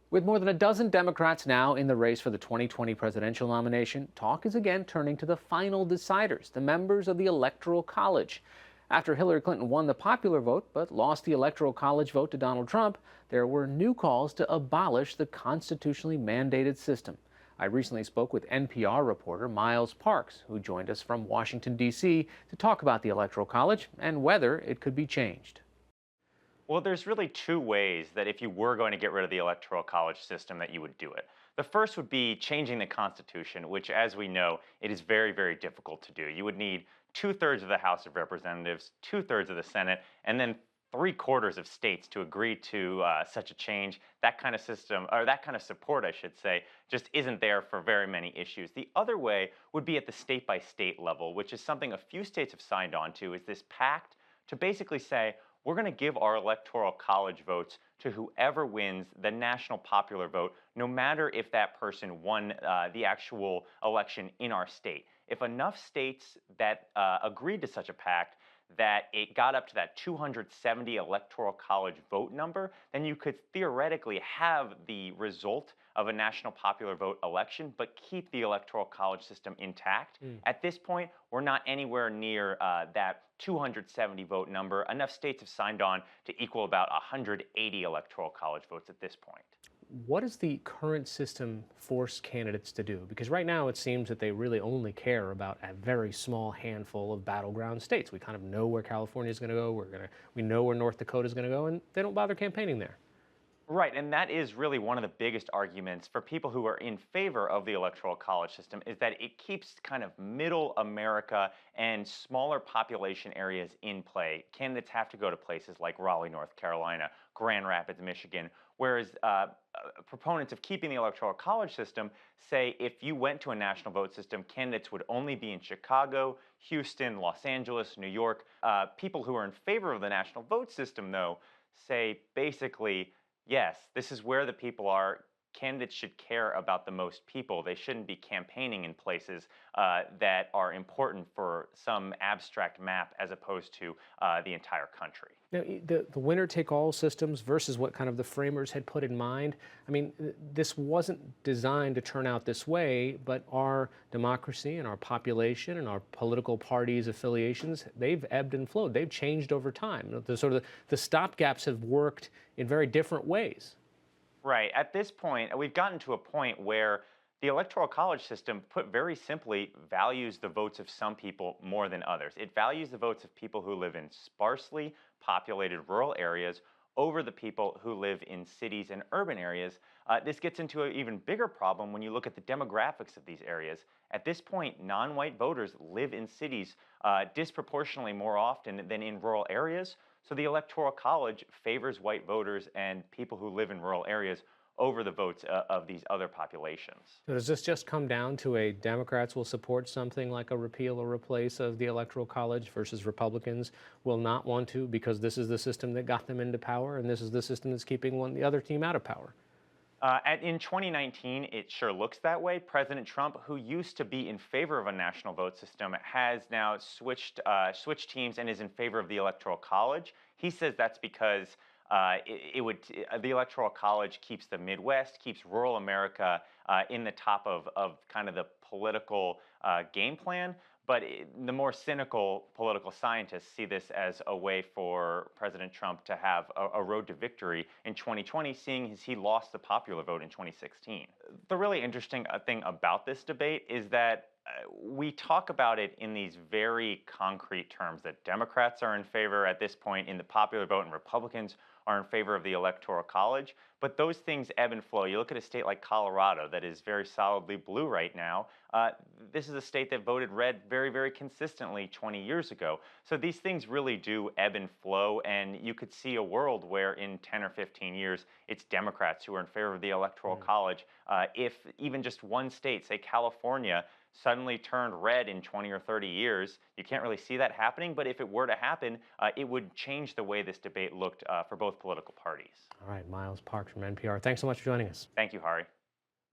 With more than a dozen Democrats now in the race for the 2020 presidential nomination, talk is again turning to the final deciders, the members of the Electoral College. After Hillary Clinton won the popular vote but lost the Electoral College vote to Donald Trump, there were new calls to abolish the constitutionally mandated system. I recently spoke with NPR reporter Miles Parks, who joined us from Washington, D.C., to talk about the Electoral College and whether it could be changed. Well, there's really two ways that if you were going to get rid of the electoral college system that you would do it. The first would be changing the Constitution, which, as we know, it is very, very difficult to do. You would need two-thirds of the House of Representatives, two-thirds of the Senate, and then three-quarters of states to agree to such a change. That kind of system, or that kind of support, I should say, just isn't there for very many issues. The other way would be at the state-by-state level, which is something a few states have signed on to, is this pact to basically say, we're going to give our electoral college votes to whoever wins the national popular vote, no matter if that person won the actual election in our state. If enough states that agreed to such a pact that it got up to that 270 electoral college vote number, then you could theoretically have the result of a national popular vote election, but keep the electoral college system intact. Mm. At this point, we're not anywhere near that 270 vote number. Enough states have signed on to equal about 180 electoral college votes at this point. What does the current system force candidates to do? Because right now it seems that they really only care about a very small handful of battleground states. We kind of know where California is going to go. We know where North Dakota is going to go, and they don't bother campaigning there. Right, and that is really one of the biggest arguments for people who are in favor of the electoral college system is that it keeps kind of middle America and smaller population areas in play. Candidates have to go to places like Raleigh, North Carolina, Grand Rapids, Michigan, whereas proponents of keeping the electoral college system say if you went to a national vote system, candidates would only be in Chicago, Houston, Los Angeles, New York. People who are in favor of the national vote system, though, say basically, yes, this is where the people are. Candidates should care about the most people. They shouldn't be campaigning in places that are important for some abstract map as opposed to the entire country. Now, the winner-take-all systems versus what kind of the framers had put in mind, I mean, this wasn't designed to turn out this way, but our democracy and our population and our political parties' affiliations, they've ebbed and flowed. They've changed over time. The stopgaps have worked in very different ways. Right. At this point, we've gotten to a point where the electoral college system, put very simply, values the votes of some people more than others. It values the votes of people who live in sparsely populated rural areas over the people who live in cities and urban areas. This gets into an even bigger problem when you look at the demographics of these areas. At this point, non-white voters live in cities disproportionately more often than in rural areas. So the Electoral College favors white voters and people who live in rural areas over the votes of these other populations. So does this just come down to a Democrats will support something like a repeal or replace of the Electoral College versus Republicans will not want to because this is the system that got them into power and this is the system that's keeping the other team out of power? In 2019, it sure looks that way. President Trump, who used to be in favor of a national vote system, has now switched teams and is in favor of the Electoral College. He says that's because the Electoral College keeps the Midwest, keeps rural America in the top of kind of the political game plan. But the more cynical political scientists see this as a way for President Trump to have a road to victory in 2020, seeing as he lost the popular vote in 2016. The really interesting thing about this debate is that we talk about it in these very concrete terms that Democrats are in favor at this point in the popular vote and Republicans are in favor of the Electoral College. But those things ebb and flow. You look at a state like Colorado that is very solidly blue right now. This is a state that voted red very, very consistently 20 years ago. So these things really do ebb and flow. And you could see a world where in 10 or 15 years, it's Democrats who are in favor of the Electoral College. If even just one state, say California, suddenly turned red in 20 or 30 years. You can't really see that happening, but if it were to happen, it would change the way this debate looked for both political parties. All right, Miles Parks from NPR. Thanks so much for joining us. Thank you, Hari.